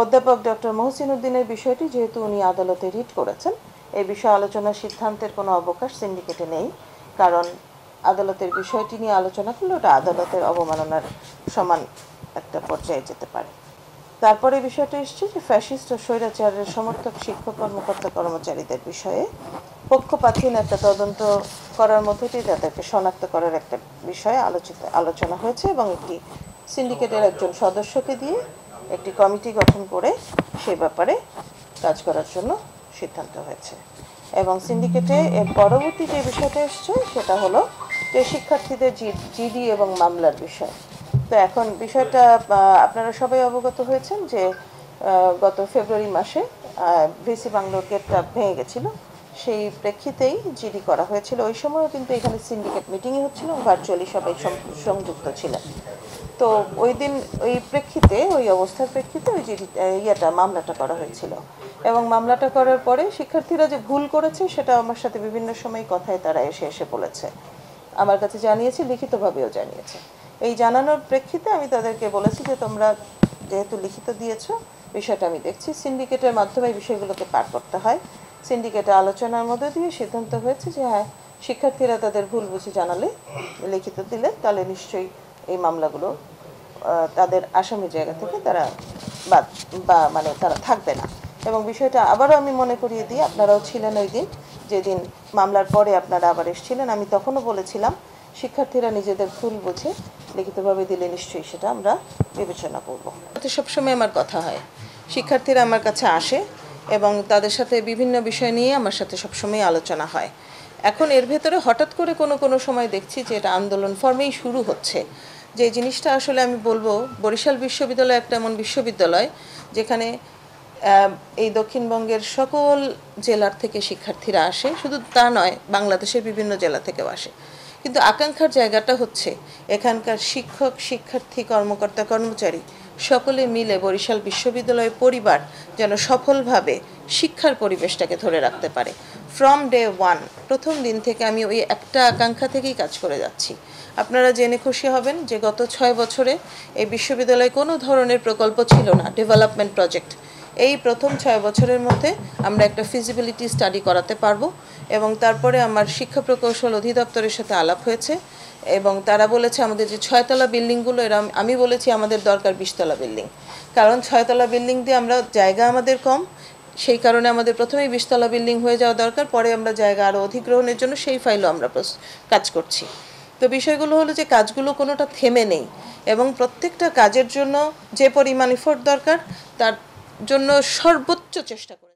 অধ্যাপক ডক্টর মহসিন উদ্দিনের বিষয়টি যেহেতু উনি আদালতে রিট করেছেন, এই বিষয়ে আলোচনার সিদ্ধান্তের কোনো অবকাশ সিন্ডিকেটে নেই, কারণ আদালতের বিষয়টি নিয়ে আলোচনা করলে ওটা আদালতের অবমাননার সমান একটা পর্যায়ে যেতে পারে। তারপরে বিষয়টা এসছে যে ফ্যাসিস্ট ও স্বৈরাচারের সমর্থক শিক্ষক কর্মকর্তা কর্মচারীদের বিষয়ে পক্ষপাতহীন একটা তদন্ত করার মধ্য দিয়ে তাদেরকে শনাক্ত করার একটা বিষয়ে আলোচনা হয়েছে এবং একটি সিন্ডিকেটের একজন সদস্যকে দিয়ে একটি কমিটি গঠন করে সে ব্যাপারে কাজ করার জন্য সিদ্ধান্ত হয়েছে। এবং সিন্ডিকেটে এর পরবর্তী যে বিষয়টা এসছে সেটা হলো যে শিক্ষার্থীদের জিডি এবং মামলার বিষয়। তো এখন বিষয়টা আপনারা সবাই অবগত হয়েছেন যে গত ফেব্রুয়ারি মাসে ভিসি বাংলোর গেটটা ভেঙে গেছিল, সেই প্রেক্ষিতেই জিডি করা হয়েছিল। ওই সময়ও কিন্তু এখানে সিন্ডিকেট মিটিংই হচ্ছিল, ভার্চুয়ালি সবাই সংযুক্ত ছিলেন। তো ওই দিন ওই প্রেক্ষিতে, ওই অবস্থার প্রেক্ষিতে ওই মামলাটা করা হয়েছিল। এবং মামলাটা করার পরে শিক্ষার্থীরা যে ভুল করেছে সেটা আমার সাথে বিভিন্ন সময় কথায় তারা এসে বলেছে, আমার কাছে জানিয়েছে, লিখিতভাবেও জানিয়েছে। এই জানানোর প্রেক্ষিতে আমি তাদেরকে বলেছি যে তোমরা যেহেতু লিখিত দিয়েছো, বিষয়টা আমি দেখছি, সিন্ডিকেটের মাধ্যমে বিষয়গুলোকে পার করতে হয়। সিন্ডিকেটে আলোচনার মধ্যে দিয়ে সিদ্ধান্ত হয়েছে যে হ্যাঁ, শিক্ষার্থীরা তাদের ভুল বুঝে জানালে, লিখিত দিলে, তাহলে নিশ্চয়ই এই মামলাগুলো তাদের আসামি জায়গা থেকে তারা মানে তারা থাকবে না। এবং বিষয়টা আবারও আমি মনে করিয়ে দিই, আপনারাও ছিলেন ওই দিন, যেদিন মামলার পরে আপনারা আবার এসেছিলেন, আমি তখনও বলেছিলাম শিক্ষার্থীরা নিজেদের ভুল বুঝে লিখিতভাবে দিলে নিশ্চয়ই সেটা আমরা বিবেচনা করব। সবসময় আমার কথা হয়, শিক্ষার্থীরা আমার কাছে আসে এবং তাদের সাথে বিভিন্ন বিষয় নিয়ে আমার সাথে সবসময় আলোচনা হয়। এখন এর ভেতরে হঠাৎ করে কোনো সময় দেখছি যে এটা আন্দোলন ফর্মেই শুরু হচ্ছে। যে জিনিসটা আসলে আমি বলবো, বরিশাল বিশ্ববিদ্যালয় একটা এমন বিশ্ববিদ্যালয় যেখানে এই দক্ষিণবঙ্গের সকল জেলার থেকে শিক্ষার্থীরা আসে, শুধু তা নয়, বাংলাদেশের বিভিন্ন জেলা থেকেও আসে। কিন্তু আকাঙ্ক্ষার জায়গাটা হচ্ছে এখানকার শিক্ষক, শিক্ষার্থী, কর্মকর্তা, কর্মচারী সকলে মিলে বরিশাল বিশ্ববিদ্যালয়ের পরিবার যেন সফলভাবে শিক্ষার পরিবেশটাকে ধরে রাখতে পারে। ফ্রম ডে ওয়ান, প্রথম দিন থেকে আমি ওই একটা আকাঙ্ক্ষা থেকেই কাজ করে যাচ্ছি। আপনারা জেনে খুশি হবেন যে গত 6 বছরে এই বিশ্ববিদ্যালয়ে কোনো ধরনের প্রকল্প ছিল না, ডেভেলপমেন্ট প্রজেক্ট। এই প্রথম 6 বছরের মধ্যে আমরা একটা ফিজিবিলিটি স্টাডি করাতে পারবো। এবং তারপরে আমার শিক্ষা প্রকৌশল অধিদপ্তরের সাথে আলাপ হয়েছে এবং তারা বলেছে আমাদের যে 6তলা বিল্ডিংগুলো, এরা, আমি বলেছি আমাদের দরকার 20তলা বিল্ডিং, কারণ 6তলা বিল্ডিং দিয়ে আমরা, জায়গা আমাদের কম, সেই কারণে আমাদের প্রথমেই 20তলা বিল্ডিং হয়ে যাওয়া দরকার, পরে আমরা জায়গা আরও অধিগ্রহণের জন্য সেই ফাইলও আমরা কাজ করছি। তো বিষয়গুলো হলো যে কাজগুলো কোনোটা থেমে নেই এবং প্রত্যেকটা কাজের জন্য যে পরিমাণ এফোর্ট দরকার তার জন্য সর্বোচ্চ চেষ্টা করে।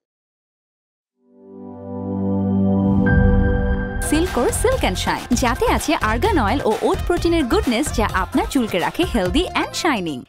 সিল্কোর সিল্ক অ্যান্ড শাইন, যাতে আছে আর্গান অয়েল ও ওট প্রোটিনের গুডনেস, যা আপনার চুলকে রাখে হেলদি অ্যান্ড শাইনিং।